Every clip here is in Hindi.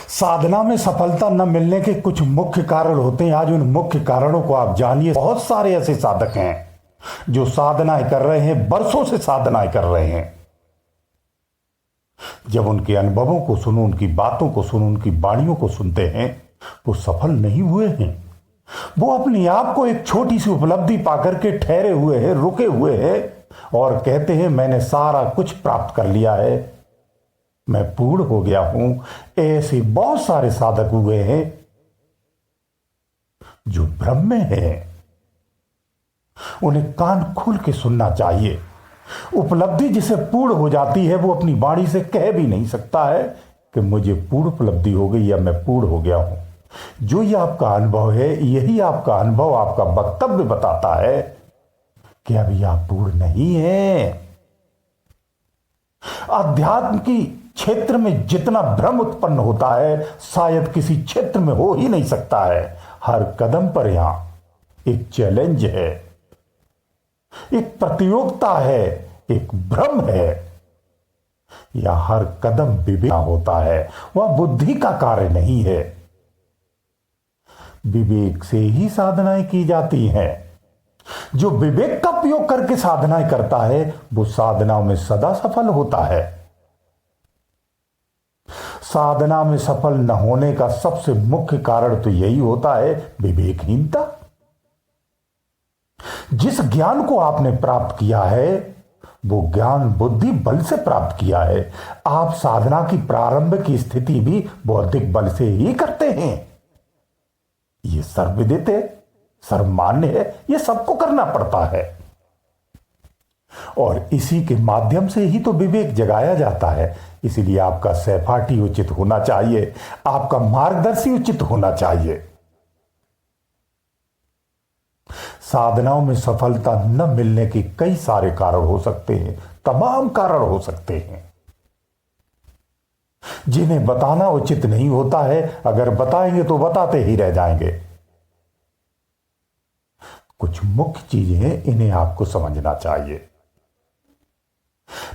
साधना में सफलता न मिलने के कुछ मुख्य कारण होते हैं। आज उन मुख्य कारणों को आप जानिए। बहुत सारे ऐसे साधक हैं जो साधनाएं कर रहे हैं, बरसों से साधनाएं कर रहे हैं। जब उनके अनुभवों को सुनो, उनकी बातों को सुनो, उनकी वाणियों को सुनते हैं, वो सफल नहीं हुए हैं। वो अपने आप को एक छोटी सी उपलब्धि पाकर के ठहरे हुए हैं, रुके हुए हैं और कहते हैं मैंने सारा कुछ प्राप्त कर लिया है, मैं पूर्ण हो गया हूं। ऐसे बहुत सारे साधक हुए हैं जो भ्रम में हैं। उन्हें कान खोल के सुनना चाहिए। उपलब्धि जिसे पूर्ण हो जाती है वो अपनी वाणी से कह भी नहीं सकता है कि मुझे पूर्ण उपलब्धि हो गई या मैं पूर्ण हो गया हूं। जो ये आपका अनुभव है, यही आपका अनुभव, आपका वक्तव्य बताता है कि अभी आप पूर्ण नहीं हैं। अध्यात्म की क्षेत्र में जितना भ्रम उत्पन्न होता है शायद किसी क्षेत्र में हो ही नहीं सकता है। हर कदम पर यहां एक चैलेंज है, एक प्रतियोगिता है, एक भ्रम है, या हर कदम विवेक होता है। वह बुद्धि का कार्य नहीं है। विवेक से ही साधनाएं की जाती हैं। जो विवेक का उपयोग करके साधनाएं करता है वो साधनाओं में सदा सफल होता है। साधना में सफल न होने का सबसे मुख्य कारण तो यही होता है, विवेकहीनता। जिस ज्ञान को आपने प्राप्त किया है वो ज्ञान बुद्धि बल से प्राप्त किया है। आप साधना की प्रारंभ की स्थिति भी बौद्धिक बल से ही करते हैं। ये सर्वविदित है, सर्वमान्य है, ये सबको करना पड़ता है और इसी के माध्यम से ही तो विवेक जगाया जाता है। इसलिए आपका सहपाठी उचित होना चाहिए, आपका मार्गदर्शी उचित होना चाहिए। साधनाओं में सफलता न मिलने के कई सारे कारण हो सकते हैं, तमाम कारण हो सकते हैं जिन्हें बताना उचित नहीं होता है। अगर बताएंगे तो बताते ही रह जाएंगे। कुछ मुख्य चीजें हैं, इन्हें आपको समझना चाहिए।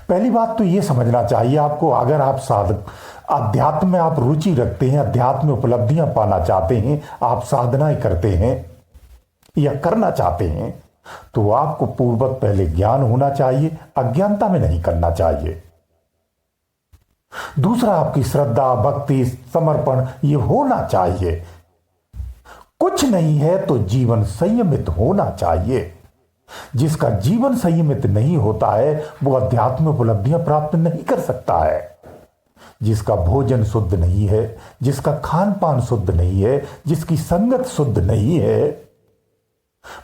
पहली बात तो यह समझना चाहिए आपको, अगर आप साधक अध्यात्म में आप रुचि रखते हैं, अध्यात्म में उपलब्धियां पाना चाहते हैं, आप साधनाएं करते हैं या करना चाहते हैं, तो आपको पूर्वक पहले ज्ञान होना चाहिए, अज्ञानता में नहीं करना चाहिए। दूसरा, आपकी श्रद्धा, भक्ति, समर्पण ये होना चाहिए। कुछ नहीं है तो जीवन संयमित होना चाहिए। जिसका जीवन संयमित नहीं होता है वो अध्यात्म उपलब्धियां प्राप्त नहीं कर सकता है। जिसका भोजन शुद्ध नहीं है, जिसका खान पान शुद्ध नहीं है, जिसकी संगत शुद्ध नहीं है,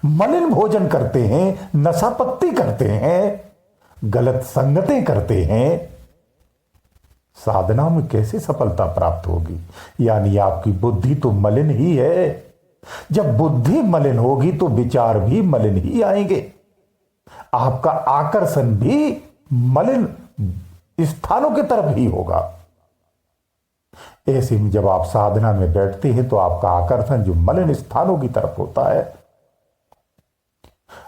मलिन भोजन करते हैं, नशापत्ती करते हैं, गलत संगतें करते हैं, साधना में कैसे सफलता प्राप्त होगी? यानी आपकी बुद्धि तो मलिन ही है। जब बुद्धि मलिन होगी तो विचार भी मलिन ही आएंगे। आपका आकर्षण भी मलिन स्थानों की तरफ ही होगा। ऐसे में जब आप साधना में बैठते हैं तो आपका आकर्षण जो मलिन स्थानों की तरफ होता है,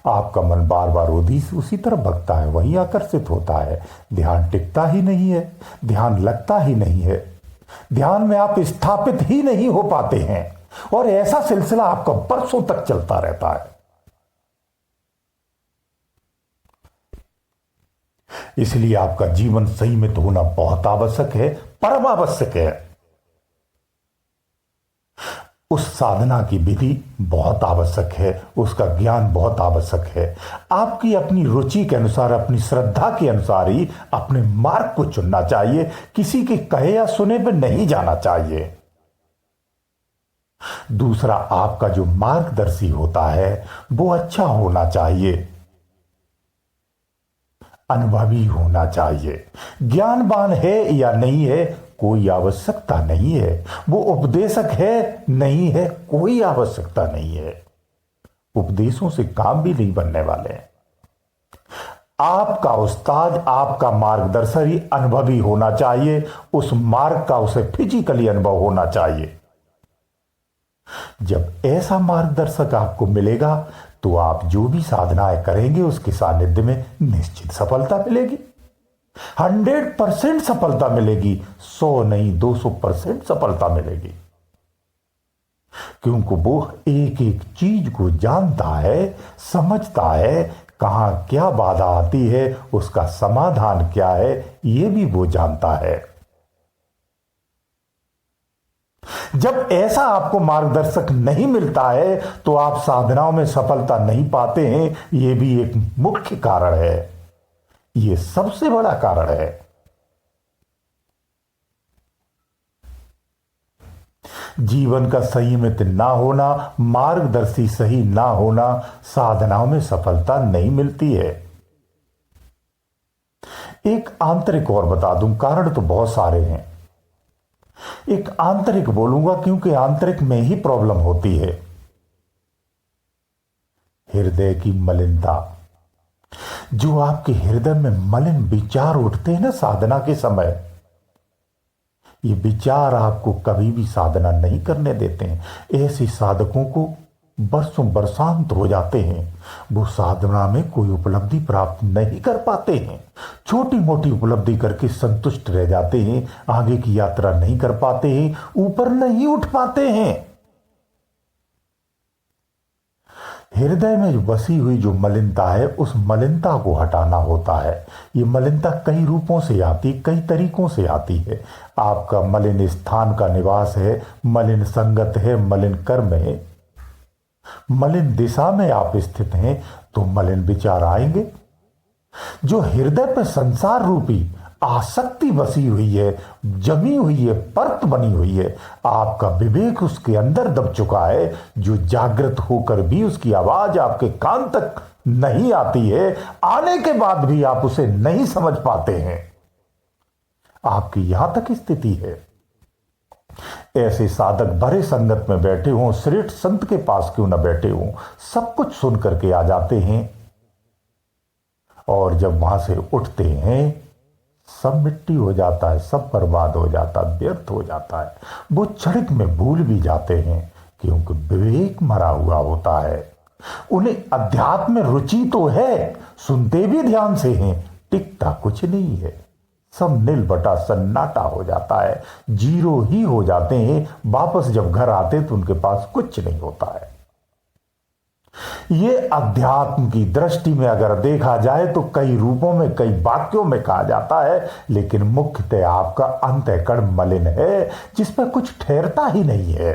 आपका मन बार बार उसी तरफ भगता है, वहीं आकर्षित होता है। ध्यान टिकता ही नहीं है, ध्यान लगता ही नहीं है, ध्यान में आप स्थापित ही नहीं हो पाते हैं और ऐसा सिलसिला आपका बरसों तक चलता रहता है। इसलिए आपका जीवन संयमित होना बहुत आवश्यक है, परम आवश्यक है। उस साधना की विधि बहुत आवश्यक है, उसका ज्ञान बहुत आवश्यक है। आपकी अपनी रुचि के अनुसार, अपनी श्रद्धा के अनुसार ही अपने मार्ग को चुनना चाहिए। किसी के कहे या सुने पर नहीं जाना चाहिए। दूसरा, आपका जो मार्गदर्शी होता है वो अच्छा होना चाहिए, अनुभवी होना चाहिए। ज्ञानवान है या नहीं है कोई आवश्यकता नहीं है, वो उपदेशक है नहीं है कोई आवश्यकता नहीं है। उपदेशों से काम भी नहीं बनने वाले हैं। आपका उस्ताद, आपका मार्गदर्शन ही अनुभवी होना चाहिए। उस मार्ग का उसे फिजिकली अनुभव होना चाहिए। जब ऐसा मार्गदर्शक आपको मिलेगा तो आप जो भी साधनाएं करेंगे उसके सानिध्य में निश्चित सफलता मिलेगी। 100% सफलता मिलेगी, 100 नहीं 200% सफलता मिलेगी। क्योंकि वो एक एक चीज को जानता है, समझता है, कहां क्या बाधा आती है, उसका समाधान क्या है, यह भी वो जानता है। जब ऐसा आपको मार्गदर्शक नहीं मिलता है तो आप साधनाओं में सफलता नहीं पाते हैं। यह भी एक मुख्य कारण है, यह सबसे बड़ा कारण है। जीवन का संयमित ना होना, मार्गदर्शी सही ना होना, साधनाओं में सफलता नहीं मिलती है। एक आंतरिक और बता दूं, कारण तो बहुत सारे हैं। एक आंतरिक बोलूंगा क्योंकि आंतरिक में ही प्रॉब्लम होती है। हृदय की मलिनता। जो आपके हृदय में मलिन विचार उठते हैं ना साधना के समय, ये विचार आपको कभी भी साधना नहीं करने देते हैं। ऐसे साधकों को बरसों बरसांत हो जाते हैं, वो साधना में कोई उपलब्धि प्राप्त नहीं कर पाते हैं। छोटी मोटी उपलब्धि करके संतुष्ट रह जाते हैं, आगे की यात्रा नहीं कर पाते हैं, ऊपर नहीं उठ पाते हैं। हृदय में बसी हुई जो मलिनता है, उस मलिनता को हटाना होता है। ये मलिनता कई रूपों से आती, कई तरीकों से आती है। आपका मलिन स्थान का निवास है, मलिन संगत है, मलिन कर्म है, मलिन दिशा में आप स्थित हैं तो मलिन विचार आएंगे। जो हृदय पर संसार रूपी आसक्ति बसी हुई है, जमी हुई है, परत बनी हुई है, आपका विवेक उसके अंदर दब चुका है, जो जागृत होकर भी उसकी आवाज आपके कान तक नहीं आती है, आने के बाद भी आप उसे नहीं समझ पाते हैं। आपकी यहां तक स्थिति है। ऐसे साधक भरे संगत में बैठे हों, श्रेष्ठ संत के पास क्यों न बैठे हों, सब कुछ सुन करके आ जाते हैं, और जब वहां से उठते हैं सब मिट्टी हो जाता है, सब बर्बाद हो जाता है, व्यर्थ हो जाता है। वो क्षणिक में भूल भी जाते हैं, क्योंकि विवेक मरा हुआ होता है। उन्हें अध्यात्म में रुचि तो है, सुनते भी ध्यान से हैं, टिकता कुछ नहीं है। सब नील बटा सन्नाटा हो जाता है, जीरो ही हो जाते हैं। वापस जब घर आते तो उनके पास कुछ नहीं होता है। ये अध्यात्म की दृष्टि में अगर देखा जाए तो कई रूपों में, कई वाक्यों में कहा जाता है, लेकिन मुख्यतः आपका अंतःकरण मलिन है, जिसमें कुछ ठहरता ही नहीं है।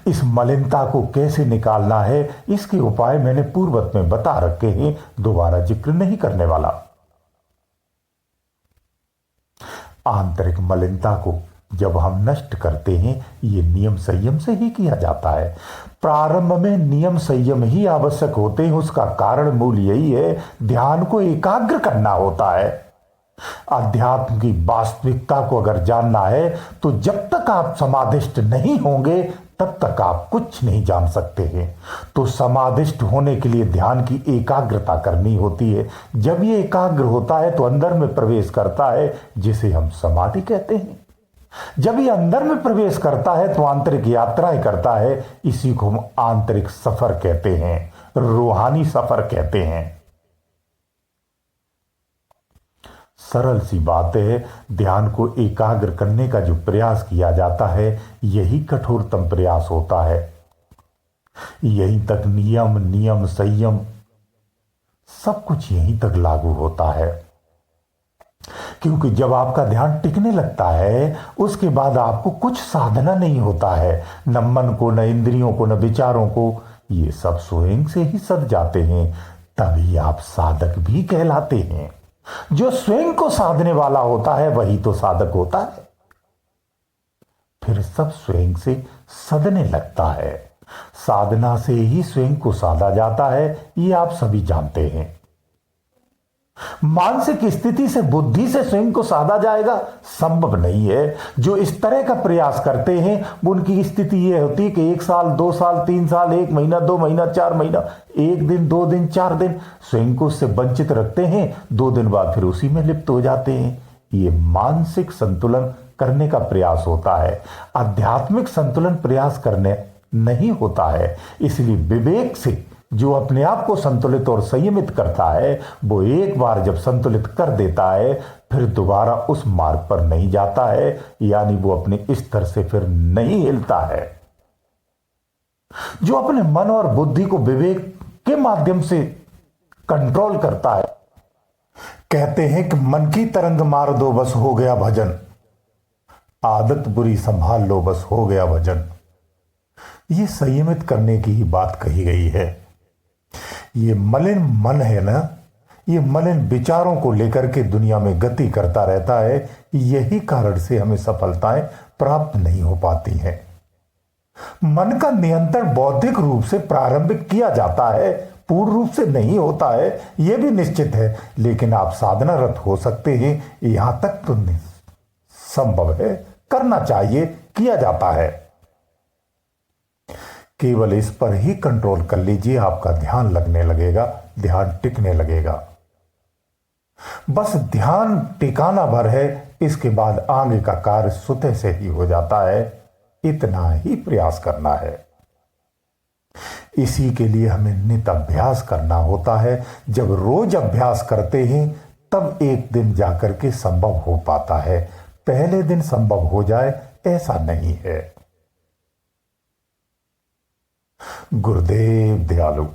इस मलिनता को कैसे निकालना है, इसके उपाय मैंने पूर्वत में बता रखे हैं, दोबारा जिक्र नहीं करने वाला। आंतरिक मलिनता को जब हम नष्ट करते हैं, ये नियम संयम से ही किया जाता है। प्रारंभ में नियम संयम ही आवश्यक होते हैं। उसका कारण मूल यही है, ध्यान को एकाग्र करना होता है। अध्यात्म की वास्तविकता को अगर जानना है तो जब तक आप समाधिष्ट नहीं होंगे तब तक आप कुछ नहीं जान सकते हैं। तो समाधिष्ट होने के लिए ध्यान की एकाग्रता करनी होती है। जब ये एकाग्र होता है तो अंदर में प्रवेश करता है, जिसे हम समाधि कहते हैं। जब ये अंदर में प्रवेश करता है तो आंतरिक यात्राएं करता है। इसी को हम आंतरिक सफर कहते हैं, रूहानी सफर कहते हैं। सरल सी बात है, ध्यान को एकाग्र करने का जो प्रयास किया जाता है, यही कठोरतम प्रयास होता है। यहीं तक नियम, नियम, संयम सब कुछ यहीं तक लागू होता है। क्योंकि जब आपका ध्यान टिकने लगता है, उसके बाद आपको कुछ साधना नहीं होता है, न मन को, न इंद्रियों को, न विचारों को। ये सब स्वयं से ही सद जाते हैं। तभी आप साधक भी कहलाते हैं। जो स्वयं को साधने वाला होता है वही तो साधक होता है। फिर सब स्वयं से सदने लगता है। साधना से ही स्वयं को साधा जाता है, ये आप सभी जानते हैं। मानसिक स्थिति से, बुद्धि से स्वयं को साधा जाएगा, संभव नहीं है। जो इस तरह का प्रयास करते हैं उनकी स्थिति यह होती है कि 1 साल, 2 साल, 3 साल, 1 महीना, 2 महीना, 4 महीना, 1 दिन, 2 दिन, 4 दिन स्वयं को उससे वंचित रखते हैं। 2 दिन बाद फिर उसी में लिप्त हो जाते हैं। ये मानसिक संतुलन करने का प्रयास होता है। आध्यात्मिक संतुलन प्रयास करने नहीं होता है। इसलिए विवेक से जो अपने आप को संतुलित और संयमित करता है वो एक बार जब संतुलित कर देता है फिर दोबारा उस मार्ग पर नहीं जाता है, यानी वो अपने स्तर से फिर नहीं हिलता है। जो अपने मन और बुद्धि को विवेक के माध्यम से कंट्रोल करता है, कहते हैं कि मन की तरंग मार दो बस हो गया भजन, आदत बुरी संभाल लो बस हो गया भजन। ये संयमित करने की ही बात कही गई है। ये मलिन मन है ना, ये मलिन विचारों को लेकर के दुनिया में गति करता रहता है। यही कारण से हमें सफलताएं प्राप्त नहीं हो पाती हैं। मन का नियंत्रण बौद्धिक रूप से प्रारंभिक किया जाता है, पूर्ण रूप से नहीं होता है, यह भी निश्चित है, लेकिन आप साधनारत हो सकते हैं। यहां तक तो संभव है, करना चाहिए, किया जाता है। केवल इस पर ही कंट्रोल कर लीजिए, आपका ध्यान लगने लगेगा, ध्यान टिकने लगेगा। बस ध्यान टिकाना भर है, इसके बाद आगे का कार्य स्वतः से ही हो जाता है। इतना ही प्रयास करना है। इसी के लिए हमें नित अभ्यास करना होता है। जब रोज अभ्यास करते हैं तब एक दिन जाकर के संभव हो पाता है, पहले दिन संभव हो जाए ऐसा नहीं है। गुरुदेव दयालु।